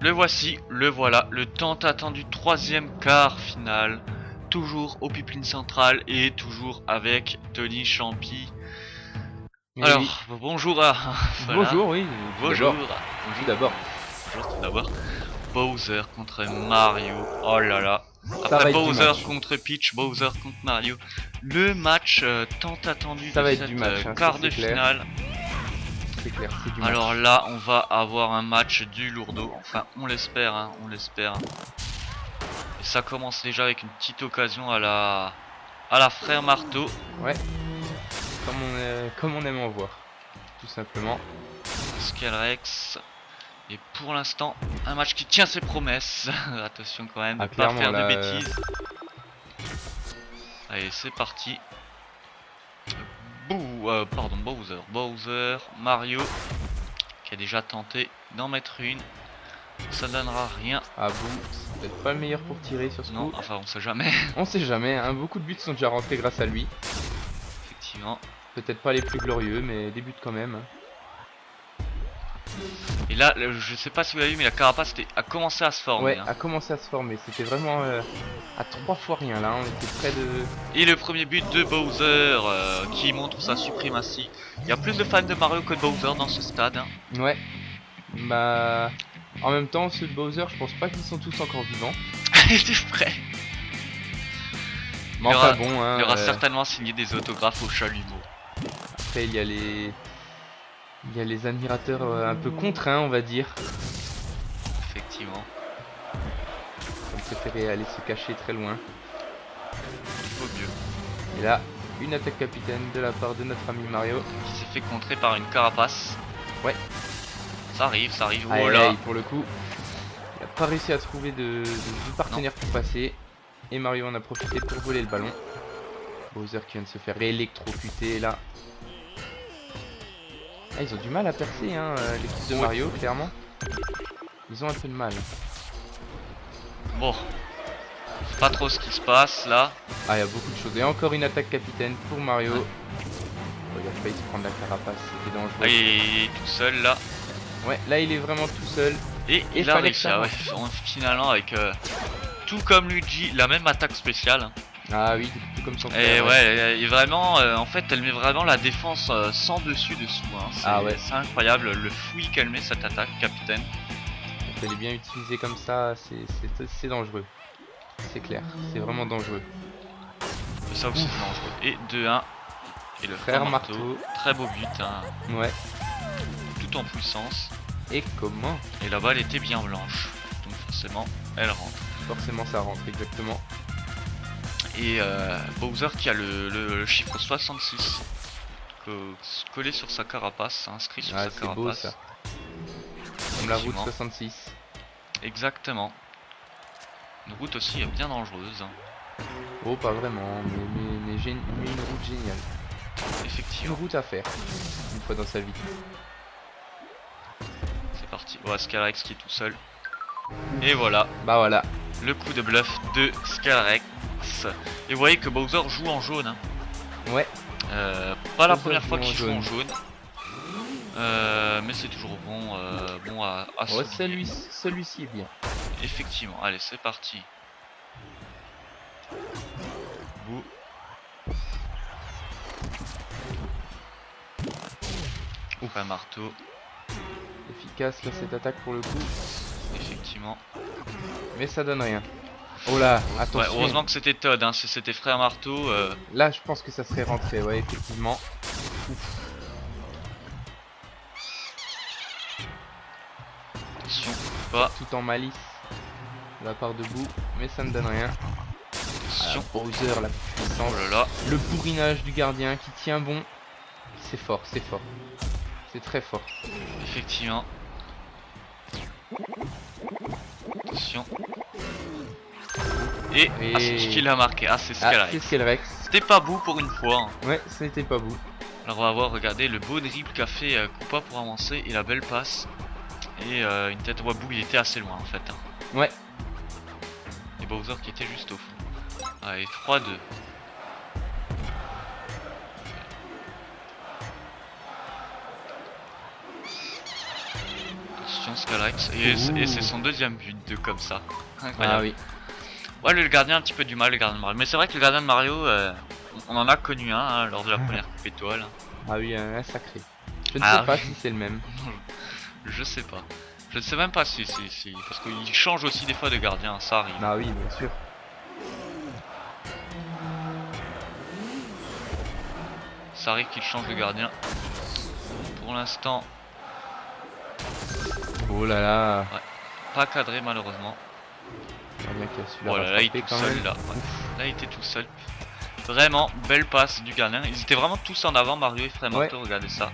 Le voici, le voilà, le tant attendu troisième quart final. Toujours au pipeline central et toujours avec Tony Champy. Et Alors, oui. bonjour à... voilà. Bonjour, oui. Bonjour. Tout d'abord. Bonjour tout d'abord. Bowser contre Mario. Oh là là. Ça Après va être du Bowser match. contre Peach, Bowser contre Mario. Le match tant attendu Ça de va être cette du match, hein, quart ça, de c'est clair. finale. C'est clair, c'est du match. Alors là, on va avoir un match du lourdeau. Enfin, on l'espère, hein, on l'espère. Et ça commence déjà avec une petite occasion à la frère marteau. Ouais. Comme on aime en voir. Tout simplement. Scalrex. Et pour l'instant, un match qui tient ses promesses. Attention quand même de Ah, pas clairement, faire de là, bêtises. Allez, c'est parti. Pardon, Bowser, Mario, qui a déjà tenté d'en mettre une. Ça donnera rien. Ah bon, c'est peut-être pas le meilleur pour tirer sur ce Non, coup. enfin on sait jamais. On sait jamais, hein. Beaucoup de buts sont déjà rentrés grâce à lui. Effectivement. Peut-être pas les plus glorieux, mais des buts quand même. Et là, je sais pas si vous l'avez vu, mais la carapace a commencé à se former. Ouais, Hein. a commencé à se former. C'était vraiment à 3 fois rien là. On était près de. Et le premier but de Bowser qui montre sa suprématie. Il y a plus de fans de Mario que de Bowser dans ce stade. Hein. Ouais. Bah. En même temps, ceux de Bowser, je pense pas qu'ils sont tous encore vivants. C'est prêt. Mais enfin bon, hein. Il aura certainement signé des autographes au chalumeau. Après, il y a les admirateurs un peu contraints, on va dire. Effectivement. On préférait aller se cacher très loin. Il faut mieux. Et là, une attaque capitaine de la part de notre ami Mario. Qui s'est fait contrer par une carapace. Ouais. Ça arrive. Ah, Oh là. pour le coup, il a pas réussi à trouver de partenaire pour passer. Et Mario en a profité pour voler le ballon. Bowser qui vient de se faire électrocuter là. Ah, ils ont du mal à percer, hein, l'équipe de Mario, clairement. Ils ont un peu de mal. Bon. C'est pas trop ce qui se passe là. Ah, il y a beaucoup de choses. Et encore une attaque capitaine pour Mario. Oh, il a failli se prendre la carapace, c'était dangereux. Ah, il est tout seul là. Ouais, là il est vraiment tout seul. Et il a réussi, ouais, finalement avec tout comme Luigi, la même attaque spéciale. Hein. Ah oui, tout comme son Et frère. ouais, et vraiment, en fait, elle met vraiment la défense sans dessus dessous. Hein. Ah ouais. C'est incroyable le fouillis qu'elle met cette attaque, capitaine. Quand elle est bien utilisée comme ça, c'est dangereux. C'est clair, c'est vraiment dangereux. Et ça aussi c'est dangereux. Et 2-1. Et le frère marteau. Très beau but, hein. Ouais. Tout en puissance. Et comment? Et la balle était bien blanche. Donc forcément, elle rentre. Forcément ça rentre, exactement. Et Bowser qui a le chiffre 66 collé sur sa carapace, inscrit sur sa carapace. C'est beau ça. Comme la route 66. Exactement. Une route aussi bien dangereuse. Hein. Oh pas vraiment, mais une route géniale. Effectivement. Une route à faire, une fois dans sa vie. C'est parti. Oh, Scalrex qui est tout seul. Et voilà. Bah voilà. Le coup de bluff de Scalrex. Et vous voyez que Bowser joue en jaune. Hein. Ouais. Pas la première fois qu'il joue en jaune. Mais c'est toujours bon, à ouais, celui-ci est bien. Effectivement. Allez, c'est parti. Bouh. Ouf, un marteau. Efficace là cette attaque pour le coup. Effectivement. Mais ça donne rien. Oh là, attention. Ouais, heureusement que c'était Todd, hein. Si c'était frère marteau. Là, je pense que ça serait rentré, ouais, effectivement. Ouf. Attention, pas. Tout en malice de la part de Boo, mais ça ne donne rien. Attention. Bowser, la puissance. Oh là là. Le bourrinage du gardien qui tient bon. C'est fort, c'est fort. C'est très fort. Effectivement. Attention. Et... Ah, c'est qui l'a marqué. Ah, c'est Scalrex. C'est Scalrex. C'était pas Boo pour une fois. Hein. Ouais, c'était pas Boo. Alors on va voir, regardez le beau dribble qu'a fait Koopa pour avancer et la belle passe. Et une tête à Boo, il était assez loin en fait. Hein. Ouais. Et Bowser qui était juste au fond. Allez, 3-2. Attention Scalax. Et c'est son deuxième but de comme ça. Incroyable. Ah oui. Ouais, le gardien a un petit peu du mal, le gardien de Mario. Mais c'est vrai que le gardien de Mario, on en a connu un hein, lors de la première coupe étoile. Ah oui, un sacré. Je ne Ah sais pas oui. si c'est le même. Je sais pas. Je ne sais même pas si. Parce qu'il change aussi des fois de gardien, ça arrive. Ah oui, bien sûr. Ça arrive qu'il change de gardien. Pour l'instant, Oh là là. pas cadré malheureusement. Gardien qui a su la Voilà, là il est rattraper tout quand seul même. là. Ouais. Là il était tout seul. Vraiment, belle passe du gardien. Ils étaient vraiment tous en avant, Mario et Frère Marteau, regardez ça.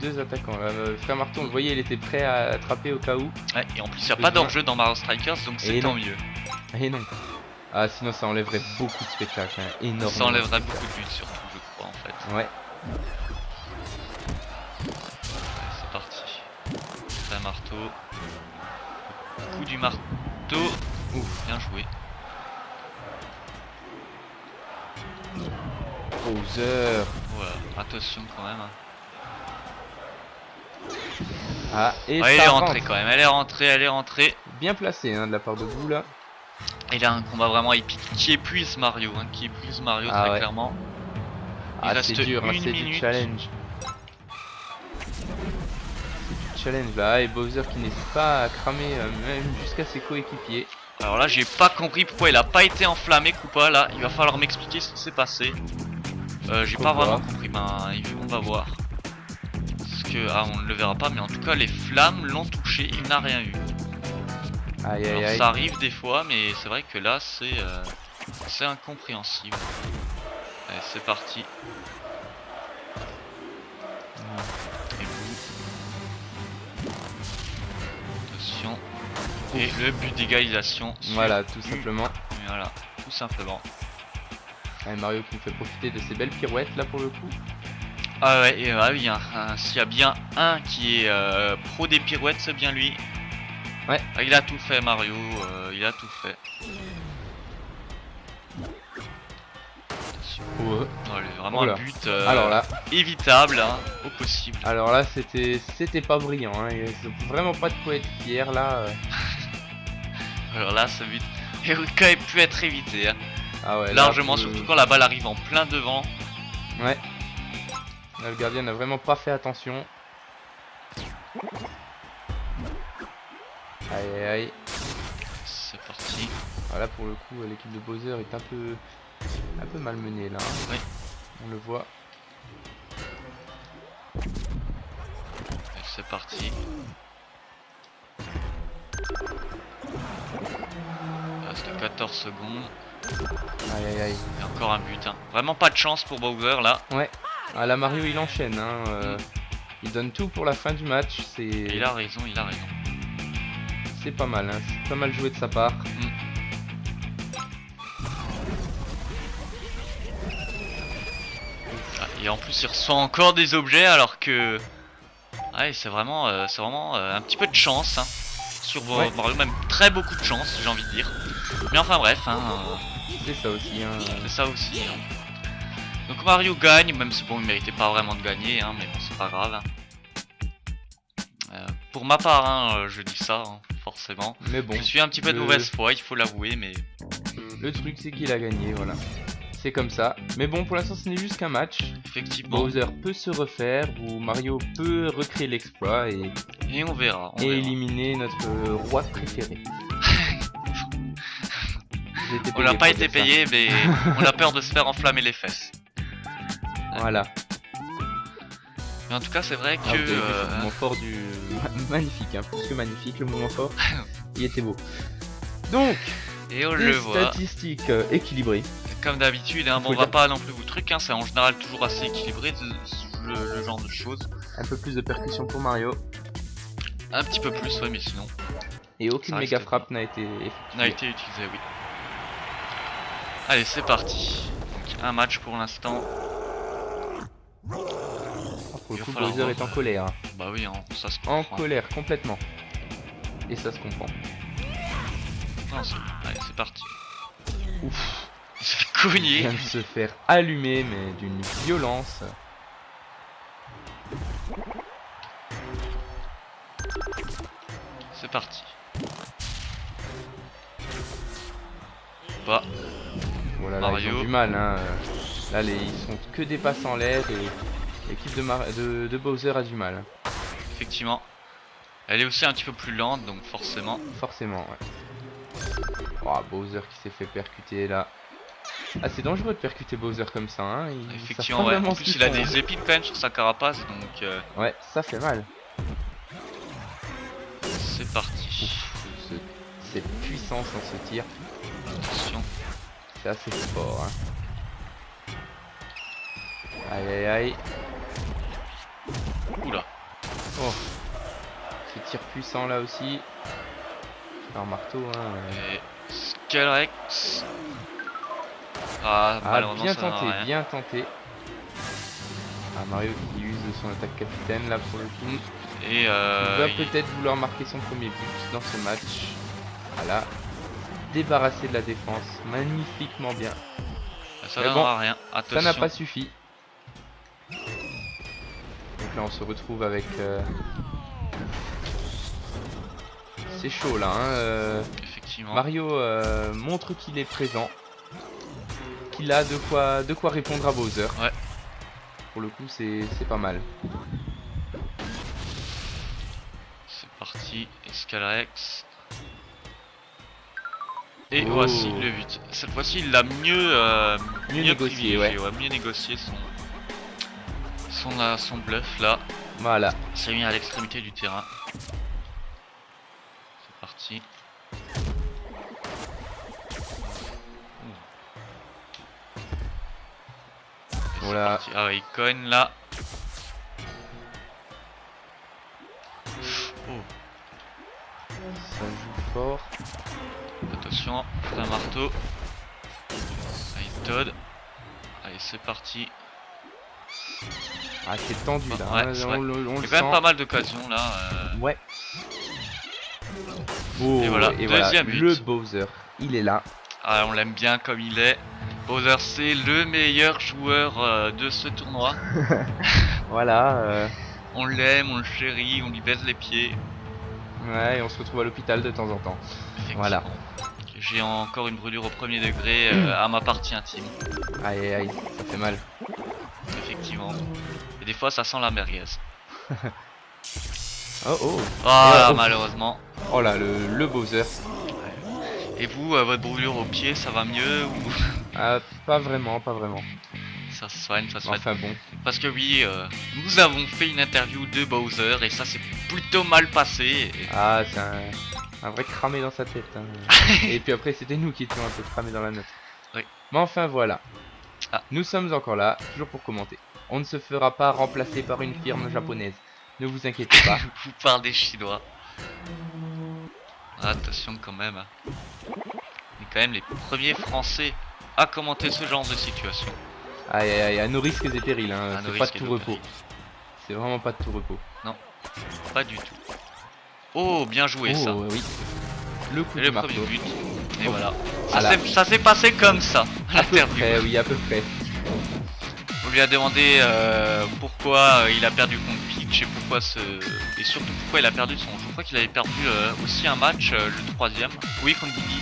Deux attaquants. Frère Marteau, on le voyait, il était prêt à attraper au cas où. Ouais, et en plus il n'y a pas d'enjeu dans Mario Strikers, donc c'est Et tant non. mieux. Et non. Ah, sinon ça enlèverait beaucoup de spectacles. Hein. Énormément. Ça enlèverait beaucoup de buts surtout, je crois en fait. Ouais. C'est parti. Frère Marteau. Coup du marteau. Ouf, bien joué. Bowser. Voilà, attention quand même. Ah, et Ouais, elle ça est rentre. rentrée quand même, elle est rentrée. Bien placé hein, de la part de vous là. Et là un combat vraiment épique qui épuise Mario, qui épuise Mario Ah très ouais. clairement. Il Ah, reste c'est dur, hein, une c'est du minute. challenge. C'est du challenge là, et Bowser qui n'hésite pas à cramer même jusqu'à ses coéquipiers. Alors là j'ai pas compris pourquoi il a pas été enflammé Koopa là, il va falloir m'expliquer ce qui s'est passé. J'ai pas vraiment compris, on va voir. Parce que, on ne le verra pas, mais en tout cas les flammes l'ont touché, il n'a rien eu. Aïe aïe Alors aïe. ça arrive des fois, mais c'est vrai que là c'est incompréhensible. Allez c'est parti. Et boum. Attention. Et le but d'égalisation. Voilà, tout simplement. Voilà, tout simplement. Ouais, Mario qui nous fait profiter de ces belles pirouettes là pour le coup. Ah ouais, et oui, s'il y a bien un qui est pro des pirouettes, c'est bien lui. Ouais. Ah, il a tout fait Mario, il a tout fait. Ouais. Voilà, vraiment Oula. un but Alors là, évitable, hein, au possible. c'était pas brillant. Hein. Ils ont vraiment pas de quoi être fiers là. Alors là, ce but il aurait quand même pu être évité. Hein. Ah ouais. Largement, là, surtout quand la balle arrive en plein devant. Ouais. Là, le gardien n'a vraiment pas fait attention. Aïe aïe aïe. C'est parti. Voilà, pour le coup, l'équipe de Bowser est un peu malmenée là. Hein. Oui. On le voit. Et c'est parti. Il reste 14 secondes. Aïe aïe aïe. Et encore un but. Hein. Vraiment pas de chance pour Bowser là. Ouais. Ah là, Mario il enchaîne. Hein. Il donne tout pour la fin du match. Et il a raison, il a raison. C'est pas mal. Hein. C'est pas mal joué de sa part. Et en plus il reçoit encore des objets alors que... Ouais, c'est vraiment un petit peu de chance hein, sur Mario, même très beaucoup de chance j'ai envie de dire. Mais enfin bref, hein, C'est ça aussi. Hein. c'est ça aussi. Hein. Donc Mario gagne, même si bon il méritait pas vraiment de gagner, hein, mais bon c'est pas grave. Hein. Pour ma part, hein, je dis ça, hein, forcément. Mais bon. Je suis un petit peu de mauvaise foi, il faut l'avouer, mais... Le truc c'est qu'il a gagné, voilà. C'est comme ça. Mais bon, pour l'instant ce n'est juste qu'un match. Effectivement. Bowser peut se refaire, ou Mario peut recréer l'exploit et Et on verra. On verra. éliminer notre roi préféré. On n'a pas été payé, mais on a peur de se faire enflammer les fesses. Voilà. Mais en tout cas, c'est vrai Ah, que... vous avez vu ce moment fort du... magnifique, hein, plus que magnifique, le moment fort. Il était beau. Donc, Et on des le voit. statistiques équilibrées. Comme d'habitude, hein, bon, Faut on va dire. pas non plus vous truc, hein, c'est en général toujours assez équilibré le genre de choses. Un peu plus de percussion pour Mario. Un petit peu plus, ouais, mais sinon, Et aucune Ça reste méga frappe n'a été on a effectuée. été utilisé, oui. Allez, c'est parti. Donc, un match pour l'instant. Ah, pour Il le va coup, falloir Bowser voir. est en colère. Hein. Bah oui, hein, ça se En comprend. colère, complètement. Et ça se comprend. Non, allez, c'est parti. Ouf. Il se fait Il cogner. vient de se faire allumer, mais d'une violence. C'est parti. Bah, Voilà, là, ils Mario. ont du mal. Hein. Là, ils sont que des passes en l'air et l'équipe de Bowser a du mal. Effectivement. Elle est aussi un petit peu plus lente, donc forcément. Forcément, ouais. Oh, Bowser qui s'est fait percuter là. Ah, c'est dangereux de percuter Bowser comme ça. Hein. Effectivement, ouais. En plus, il a des épines quand même sur sa carapace, donc. Ouais, ça fait mal. C'est parti. Cette puissance dans ce tir, Attention. c'est assez fort. Hein. Aïe aïe aïe. Oula. Oh. Ce tir puissant là aussi. Un marteau. Hein. Et Skullrex. Ah, malheureusement, bien ça n'a tenté, rien. bien tenté. Ah, Mario qui use son attaque capitaine là pour le coup. Et Il va il- peut-être vouloir marquer son premier but dans ce match. Voilà. Débarrassé de la défense. Magnifiquement bien. ça Mais donnera bon, rien. Ça Attention. n'a pas suffi. Donc là on se retrouve avec... C'est chaud là. Hein. Effectivement. Mario montre qu'il est présent. Qu'il a de quoi répondre à Bowser. Ouais. Pour le coup c'est pas mal. C'est parti. Skullrex. Et Oh. voici le but. Cette fois-ci, il l'a mieux négocié, privilégié, ouais. mieux négocié son bluff là. Voilà. Il s'est mis à l'extrémité du terrain. C'est parti. Et c'est Voilà. parti. Ah oui, il cogne là. Oh, Ça joue fort. attention, un marteau. Allez, Toad. Allez, c'est parti. Ah c'est tendu là. Ouais, Hein. c'est vrai. On Il y le a sent. quand même pas mal d'occasions là. Ouais. Oh, Et voilà, deuxième but. Le Bowser, il est là. Ah, on l'aime bien comme il est. Bowser, c'est le meilleur joueur de ce tournoi. Voilà. On l'aime, on le chérit, on lui baise les pieds. Ouais, et on se retrouve à l'hôpital de temps en temps. Effectivement. Voilà. J'ai encore une brûlure au premier degré à ma partie intime. Aïe aïe aïe, ça fait mal. Effectivement. Et des fois, ça sent la merguez. Oh oh. Ah, oh. malheureusement. Oh là, le Bowser. Et vous, votre brûlure au pied, ça va mieux ou Ah, pas vraiment, pas vraiment. ça se soigne, ça se soigne. Enfin bon. Parce que oui, nous avons fait une interview de Bowser et ça s'est plutôt mal passé. Et- Ah, c'est un vrai cramé dans sa tête. Hein. Et puis après, c'était nous qui étions un peu cramés dans la note. Oui. Mais enfin voilà. Ah. Nous sommes encore là, toujours pour commenter. On ne se fera pas remplacer par une firme japonaise. Ne vous inquiétez pas. Vous parlez chinois. Attention quand même. On est quand même les premiers Français à commenter ce genre de situation. Aïe aïe aïe, à nos risques et périls. Hein. À nos C'est pas de risques et tout nos repos. périls. C'est vraiment pas de tout repos. Pas du tout. Oh, bien joué ça. oui. Le coup Et du le marteau. premier but. Et Oh. voilà. Voilà. Ça s'est passé comme ça. À peu L'interview. près, oui, à peu près. On lui a demandé pourquoi il a perdu contre Peach et pourquoi et surtout pourquoi il a perdu son. Je crois qu'il avait perdu aussi un match, le troisième. Oui, contre Didi.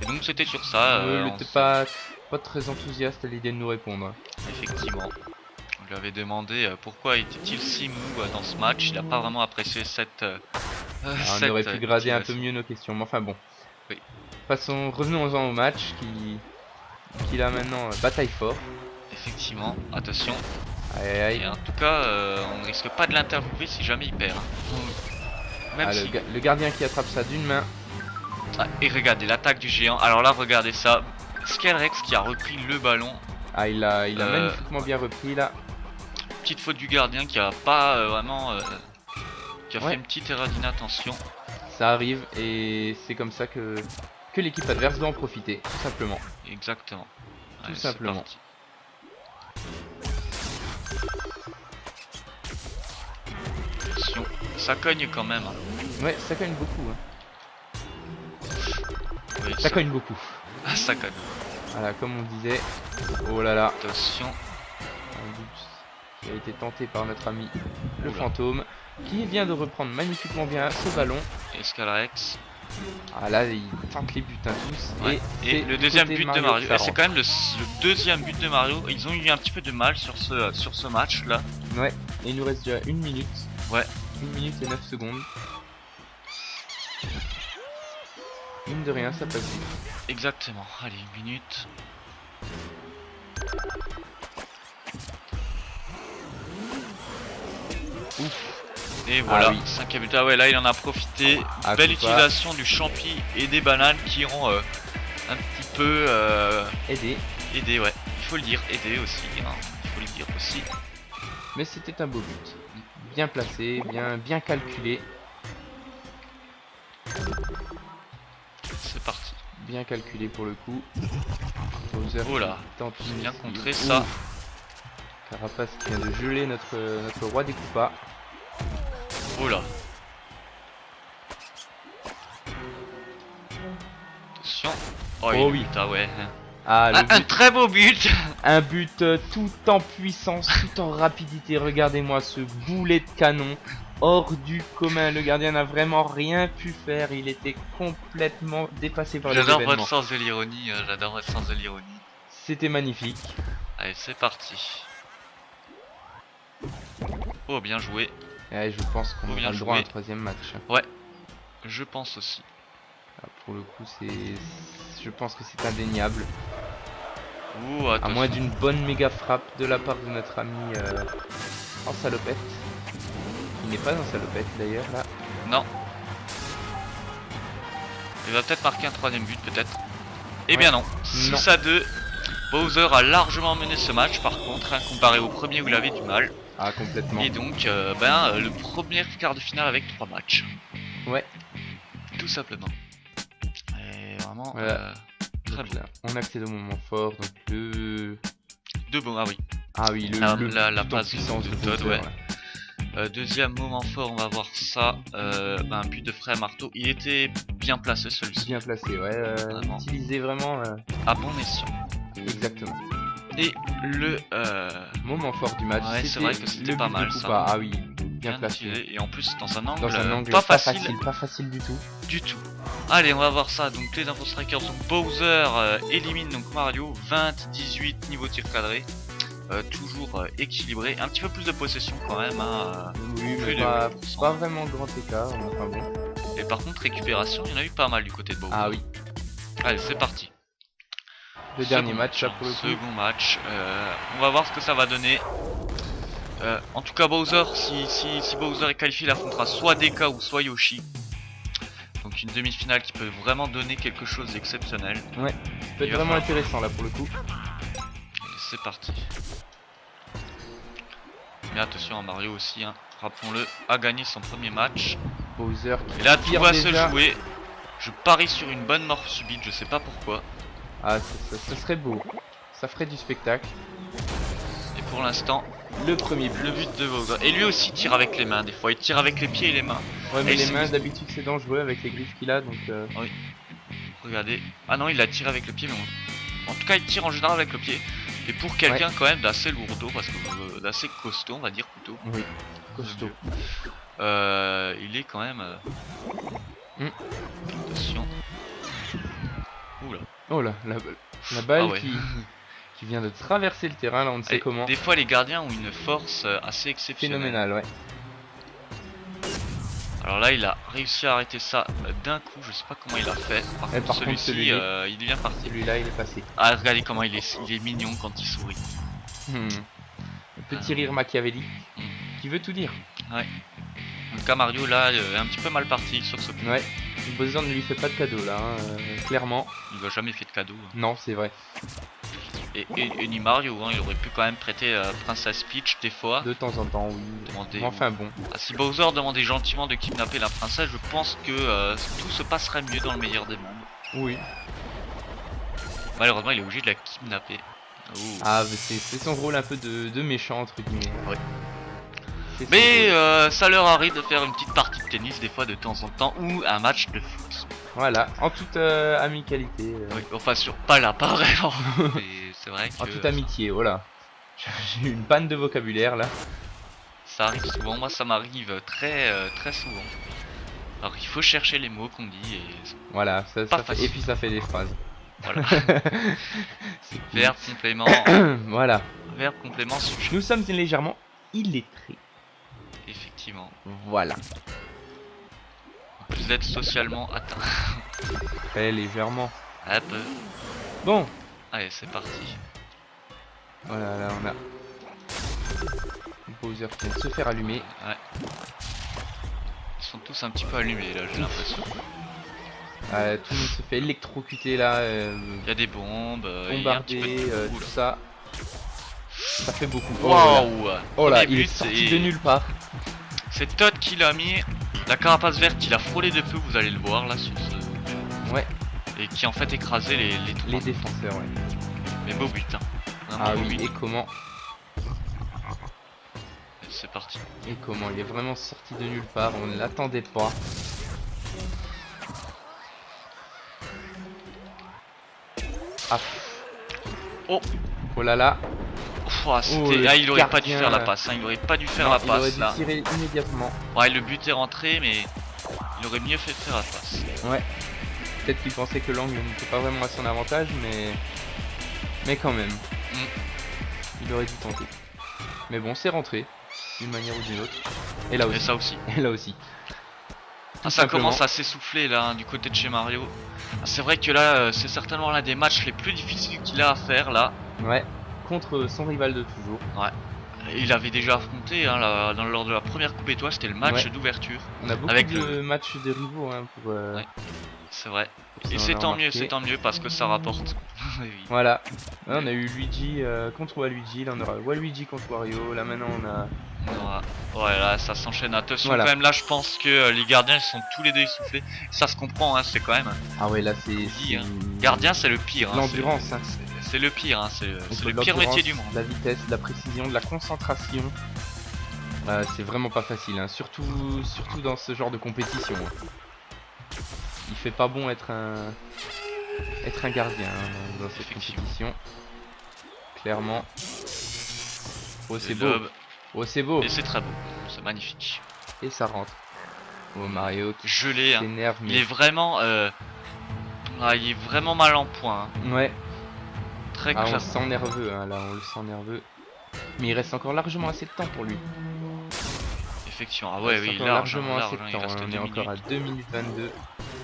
Et donc c'était sur ça. Il on n'était s- pas très enthousiaste à l'idée de nous répondre. Effectivement. On lui avait demandé pourquoi était-il si mou dans ce match. Il n'a pas vraiment apprécié cette. Alors, on aurait pu grader un peu motivation. mieux nos questions, mais enfin bon. Oui. Passons, revenons-en au match qui là maintenant bataille fort. Effectivement. Attention. Aïe aïe aïe. Et en tout cas, on ne risque pas de l'interviewer si jamais il perd. Même Ah, si. le gardien qui attrape ça d'une main. Ah, et regardez l'attaque du géant. Alors là, regardez ça. Skullrex qui a repris le ballon. Ah, il a magnifiquement bien repris là. Petite faute du gardien qui a pas vraiment. Qui a Ouais. fait une petite erreur d'inattention. Ça arrive et c'est comme ça que l'équipe adverse doit en profiter, tout simplement. Exactement. Tout c'est simplement. parti. Attention. Ça cogne quand même. Hein. Ouais, ça cogne beaucoup. Hein. Oui, Ça cogne beaucoup. Ah, ça cogne. Voilà, comme on disait. Oh là là. Attention. Un but. qui a été tenté par notre ami le Oula. fantôme, qui vient de reprendre magnifiquement bien ce ballon. Escalarex. Ah là, il tente les buts hein, tous. Ouais. Et, Et c'est le deuxième côté but de Mario. qui Et c'est quand même le deuxième but de Mario. Ils ont eu un petit peu de mal sur ce match là. Ouais, et il nous reste déjà 1 minute. Ouais. 1 minute et 9 secondes. Mine de rien, ça passe vite. Exactement. Allez, 1 minute. Ouf. Et voilà, oui. 5e but. Ah ouais, là il en a profité. Ah, Belle Koopa. utilisation du champi et des bananes qui ont un petit peu Aidé. aidé, ouais. Il faut le dire, aidé aussi. Hein. Il faut le dire aussi. Mais c'était un beau but. Bien placé, bien calculé. C'est parti. Bien calculé pour le coup. Bowser Oh là, tente j'ai une bien esquive. contré Ouh. ça. Carapace qui vient de geler notre roi des Koopas. Oh là. Attention. Oh, Oh il oui. but, ah ouais. Ah, le Un but, très beau but. un but tout en puissance, tout en rapidité. Regardez-moi ce boulet de canon. Hors du commun, le gardien n'a vraiment rien pu faire. Il était complètement dépassé par les J'adore événements. votre sens de l'ironie. J'adore votre sens de l'ironie. C'était magnifique. Allez, c'est parti. Oh, bien joué. Et je pense qu'on Oh, bien aura le droit à un joué. 3e match. Je pense aussi. Ah, pour le coup, je pense que c'est indéniable. Ouh, À attention. moins d'une bonne méga frappe de la part de notre ami en salopette. Il n'est pas en salopette d'ailleurs là. Non. Il va peut-être marquer un 3e but, peut-être. Eh Ouais. bien non. 6-2. Bowser a largement mené ce match, par contre, hein, comparé au premier où il avait du mal. Ah, complètement. Et donc, le premier quart de finale avec 3 matchs. Ouais. Tout simplement. Et vraiment, Voilà. très Donc bon. là, on accède au moment fort. Donc le. Deux bons, ah oui. Ah oui, le La tout en passe puissance de de Todd, Bowser, ouais. là. Deuxième moment fort, on va voir ça. Un but de Frey à marteau. Il était bien placé celui-ci. Bien placé, ouais. Vraiment. Utilisé vraiment À bon escient. exactement. Et le Moment fort du match. Ouais, c'est vrai que c'était le pas but mal, de ça. Koopa. Ah oui, bien bien placé. utilisé. Et en plus dans un angle, Dans un angle pas facile pas facile du tout. du tout. Allez, on va voir ça. Donc les infos strikers, donc Bowser élimine donc Mario, 20-18 niveau tir cadré. Toujours équilibré, un petit peu plus de possession quand même, hein, Oui, plus mais de pas 8%. vraiment grand écart. Enfin bon. Et par contre récupération, il y en a eu pas mal du côté de Bowser. Ah oui. Allez, c'est parti. Le dernier match là hein, pour le coup. second match, on va voir ce que ça va donner. En tout cas Bowser, si Bowser est qualifié, il affrontera soit Deka ou soit Yoshi. Donc une demi-finale qui peut vraiment donner quelque chose d'exceptionnel. Ouais. Ça peut Il être va vraiment falloir- intéressant là pour le coup. Allez, c'est parti. Mais attention à Mario aussi, hein, rappelons-le, a gagné son premier match. Bowser qui Et là tout tire va déjà. se jouer. Je parie sur une bonne mort subite, je sais pas pourquoi. Ah, ça serait beau. Ça ferait du spectacle. Et pour l'instant, Le premier but. le but de Bowser. Et lui aussi tire avec les mains des fois, il tire avec les pieds et les mains. Ouais, mais Et les c'est- mains d'habitude c'est dangereux avec les griffes qu'il a donc. Regardez. Ah non, il a tiré avec le pied, mais en tout cas il tire en général avec le pied. Et pour quelqu'un quand même d'assez lourdeau, parce que d'assez costaud on va dire plutôt. Oui. Costaud. Il est quand même... Attention. Oula. Oh là, la balle Ah ouais. qui vient de traverser le terrain là, on ne sait Et comment. des fois les gardiens ont une force assez exceptionnelle. Phénoménal, ouais. Alors là il a réussi à arrêter ça d'un coup, je sais pas comment il a fait. Par Et contre par contre, celui-ci celui-là- il est bien parti. Celui-là il est passé. Ah regardez comment il est mignon quand il sourit. Hmm. Un petit rire machiavélique Hmm. qui veut tout dire. En tout cas Mario là est un petit peu mal parti sur ce coup. Ouais. Bowser ne lui fait pas de cadeau là, hein, clairement. Il lui a jamais fait de cadeau. Non, c'est vrai. Et ni Mario, hein, il aurait pu quand même prêter Princess Peach des fois. De temps en temps, oui. Demander- Mais enfin bon. Ah, si Bowser demandait gentiment de kidnapper la princesse, je pense que tout se passerait mieux dans le meilleur des mondes. Oui. Malheureusement, il est obligé de la kidnapper. Ouh. Ah, mais c'est son rôle un peu de méchant entre guillemets. Ouais. C'est son Mais rôle. ça leur arrive de faire une petite partie de tennis des fois de temps en temps ou un match de foot. Voilà, en toute amicalité. Oui, enfin pas là, pas vraiment. Mais c'est vrai que En toute amitié, voilà. J'ai eu une panne de vocabulaire là. Ça arrive souvent, moi ça m'arrive très souvent. Alors il faut chercher les mots qu'on dit et Voilà, Pas et facile. puis ça fait des phrases. voilà. C'est cool. Verbe, complément, Voilà. verbe, complément, sujet. Nous sommes légèrement illettrés. Effectivement. Voilà. En plus d'être socialement atteint. Très légèrement. Un peu. Bon. Allez, c'est parti. Voilà, là on a Bowser qui vient de se faire allumer. Ouais. Ils sont tous un petit peu allumés là, j'ai l'impression. Tout le monde se fait électrocuter là, Il y a des bombes, il y a un petit peu bombarder, de tout. tout Là. ça. Ça fait beaucoup. Oh là, Waouh! oh là, Premier il est but, sorti de nulle part. C'est Todd qui l'a mis. La carapace verte, il a frôlé de peu, vous allez le voir là sur ce. Ouais, Et qui en fait écrasé les les trois. défenseurs, ouais. Mais beau but, hein. Vraiment Ah beau oui, but. et comment C'est parti. il est vraiment sorti de nulle part, on ne l'attendait pas. Ah. Oh. Oh là là. Ouah, c'était- le il aurait pas dû gardien, faire la là. passe, hein. Il aurait pas dû faire Non, la il aurait passe dû là. tirer immédiatement. Ouais, le but est rentré, mais il aurait mieux fait de faire la passe. Ouais. Peut-être qu'il pensait que l'angle n'était pas vraiment à son avantage, mais quand même. Il aurait dû tenter. Mais bon, c'est rentré, d'une manière ou d'une autre. Et là Et aussi. ça aussi. Et là aussi. Ah, ça commence à s'essouffler là, hein, du côté de chez Mario. Ah, c'est vrai que là, c'est certainement l'un des matchs les plus difficiles qu'il a à faire là. Ouais. Contre son rival de toujours. Il avait déjà affronté hein, lors de la première Coupe Étoile, c'était le match Ouais. d'ouverture. On a beaucoup Avec de matchs de rivaux hein, pour. Ouais. C'est vrai. pour Et ça, c'est on a tant mieux, remarqué. c'est tant mieux parce que ça rapporte. Oui. Voilà. Là, on a eu Luigi contre Waluigi. Là, on aura Waluigi contre Wario. Là, maintenant, on a. Ouais, là ça s'enchaîne. Attention Voilà. quand même, là je pense que les gardiens ils sont tous les deux essoufflés. Ça se comprend, hein, c'est quand même. Ah ouais, là, c'est. Dit, hein. Gardien c'est le pire. Hein, L'endurance, hein. c'est le pire, hein, c'est Il faut le de pire l'endurance, métier du monde. de la vitesse, de la précision, de la concentration. C'est vraiment pas facile, hein. Surtout dans ce genre de compétition. Hein. Il fait pas bon être un gardien hein, dans cette Effectivement. compétition. Clairement. Oh c'est Le beau. lob. Oh c'est beau. Et c'est très beau, c'est magnifique. Et ça rentre. Oh Mario qui Gelé, hein. s'énerve Il mais. est vraiment, il est vraiment mal en point. Hein. Ouais. Très Ah, on le classe. sent nerveux hein, là, on le sent nerveux. Mais il reste encore largement assez de temps pour lui. Effectivement. Ah Il ouais, reste oui, encore large, largement large, assez hein, de il temps. reste Hein. On 2 est encore à minutes. 2 minutes 22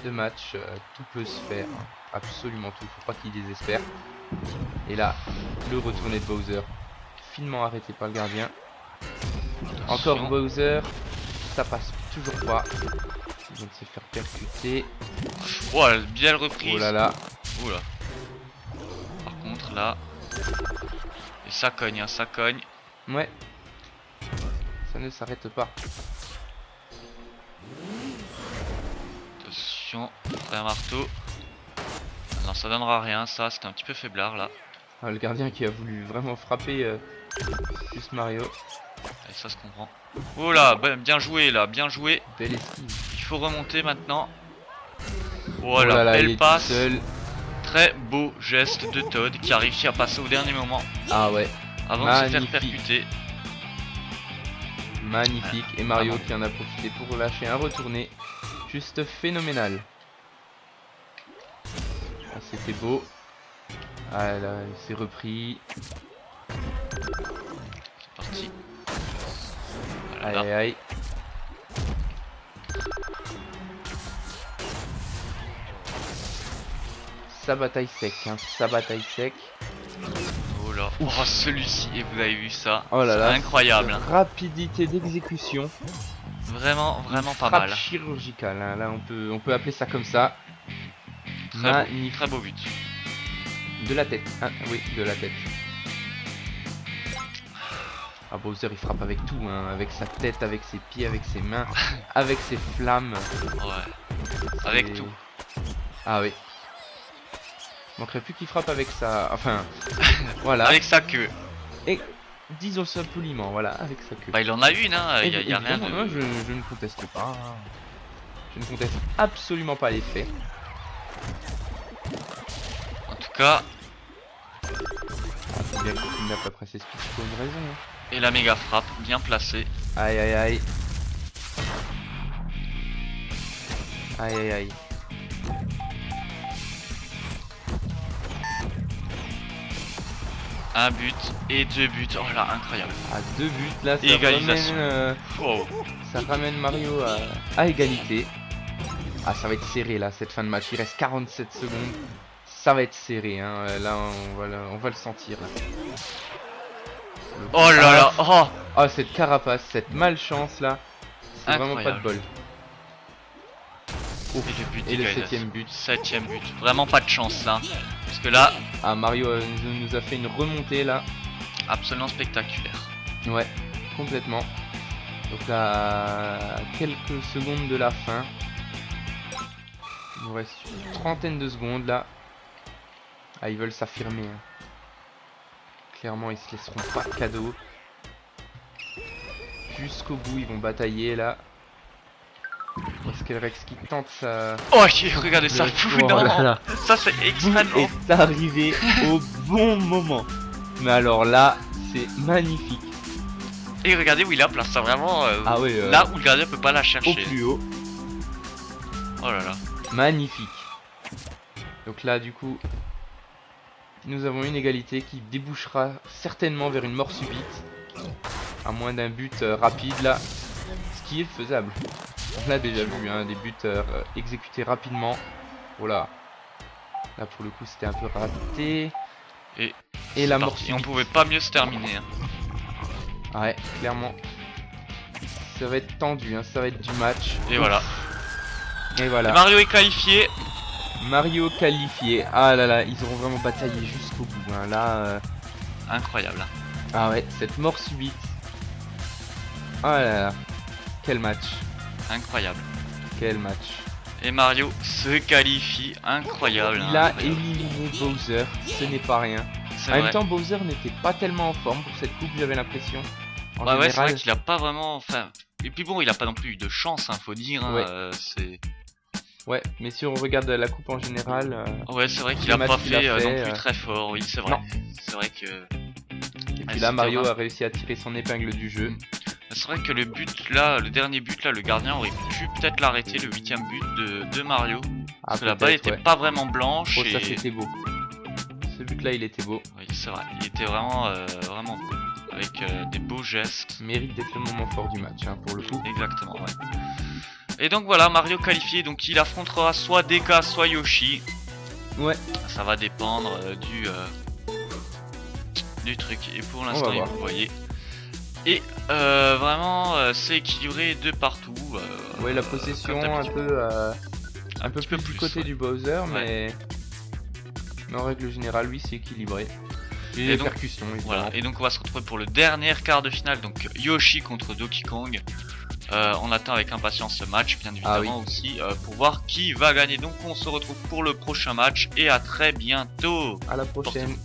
de match. Tout peut se faire. Hein. Absolument tout. Faut pas qu'il désespère. Et là, le retourné de Bowser. Finement arrêté par le gardien. Attention. Encore Bowser. Ça passe toujours pas. Ils vont se faire percuter. Oh, belle reprise. Oh là là. Oula. Par contre là. Et ça cogne, hein, ça cogne. Ouais. Ça ne s'arrête pas. Attention, un marteau. Non, ça donnera rien, ça, c'était un petit peu faiblard là. Ah, le gardien qui a voulu vraiment frapper juste Mario. Et ça se comprend. Oh là, bien joué là, bien joué. Belle esquive. Il faut remonter maintenant. Oh là Voilà, là, il belle est passe. tout seul. Très beau geste de Todd qui a réussi à passer au dernier moment Ah ouais. avant de se faire Magnifique. percuter. Magnifique. Et Mario Vraiment. qui en a profité pour lâcher un retourné. Juste phénoménal. Ah, c'était beau. Ah là, il s'est repris. C'est parti. Aïe Voilà. aïe aïe. Ça bataille sec, hein. Ça bataille sec. Oh là. Oh, celui-ci, et vous avez vu ça. Oh là C'est là. incroyable. Hein. Rapidité d'exécution. Vraiment, vraiment pas Frappe mal. chirurgicale, hein. Là on peut appeler ça comme ça. Magnifique. Très beau but. De la tête, hein. Oui, de la tête. Ah, Bowser il frappe avec tout, hein. Avec sa tête, avec ses pieds, avec ses mains, avec ses flammes. Ouais. Avec C'est- tout. Ah oui. Manquerait plus qu'il frappe avec sa... Enfin, voilà. Avec sa queue. Et disons ça poliment, voilà, avec sa queue. Bah il en a une, hein. Il y a rien Évidemment, hein, de. je ne conteste pas. Je ne conteste absolument pas les faits. En tout cas, Bien qu'il n'a pas Princess Peach pour une raison. Hein. Et la méga frappe, bien placée. Aïe aïe aïe. Aïe aïe aïe. Un but et 2 buts. Oh là, incroyable. À 2 buts, là, ça Égalisation. ramène, Wow. ça ramène Mario à égalité. Ah, ça va être serré là, cette fin de match. Il reste 47 secondes. Ça va être serré, hein. Là, on va le sentir. Là. Oh là là. Oh. Ah, cette carapace, cette malchance là. C'est vraiment pas de Incroyable. bol. Ouf. Et le but Et le d'égalisation. 7ème but. 7ème but. Vraiment pas de chance là. Parce que là, Ah, Mario nous a fait une remontée là. absolument spectaculaire. Ouais, complètement. Donc là, quelques secondes de la fin. Il nous reste une trentaine de secondes là. Ah, ils veulent s'affirmer. Hein. Clairement, ils se laisseront pas de cadeau. Jusqu'au bout, ils vont batailler là. Rex qui tente sa... Oh, regardez ça. Oh Non. là là. Ça c'est Boum extrêmement. est arrivé au bon moment. Mais alors là, c'est magnifique. Et regardez où il a place ça vraiment. Ah oui, Là où le gardien peut pas la au chercher. plus haut. Oh là là. Magnifique. Donc là, du coup, nous avons une égalité qui débouchera certainement vers une mort subite. À moins d'un but rapide là. Ce qui est faisable. On l'a déjà vu, hein, des buts exécutés rapidement. Voilà. Là pour le coup c'était un peu raté. Et la mort parti. On subite. pouvait pas mieux se terminer. Hein. Ouais, clairement. Ça va être tendu, hein, ça va être du match. Et voilà. Et Et voilà. Mario est qualifié. Mario qualifié. Ah là là, ils auront vraiment bataillé jusqu'au bout. Hein. Là, Incroyable. ah ouais, cette mort subite. Ah là là. Quel match. Incroyable. Quel match. Et Mario se qualifie. Incroyable. Il a incroyable. éliminé Bowser, ce n'est pas rien. C'est En même vrai. temps, Bowser n'était pas tellement en forme pour cette coupe, j'avais l'impression. En Bah ouais, c'est vrai général, qu'il a pas vraiment. Enfin. Et puis bon, il a pas non plus eu de chance, hein, faut dire. Hein, Ouais. c'est. ouais, mais si on regarde la coupe en général, Ouais, c'est vrai qu'il Le a match pas qu'il a fait, fait, non plus très fort. Oui, c'est vrai. non. C'est vrai que. et puis Ouais, là, Mario c'était a réussi à tirer son épingle du jeu. C'est vrai que le but là, le dernier but là, le gardien aurait pu peut-être l'arrêter, le 8ème but de Mario. Ah, Parce que la balle peut-être, était ouais. pas vraiment blanche. Oh, ça et... c'était beau. Ce but-là, il était beau. Oui, c'est vrai. Il était vraiment, vraiment beau. Avec des beaux gestes. Mérite d'être le moment fort du match, hein, pour le coup. Exactement, ouais. Et donc voilà, Mario qualifié. Donc il affrontera soit Deka, soit Yoshi. Ouais, Ça va dépendre du truc. Et pour l'instant, voir. vous voyez. Et vraiment, c'est équilibré de partout. ouais, la possession comme un d'habitude. peu, un peu petit peu plus du plus, côté ouais. du Bowser, mais en règle générale, oui, c'est équilibré. Et les donc, percussions, évidemment. Voilà, et donc on va se retrouver pour le dernier quart de finale, donc Yoshi contre Donkey Kong. On attend avec impatience ce match, bien évidemment aussi, pour voir qui va gagner. Donc on se retrouve pour le prochain match et à très bientôt. À la prochaine.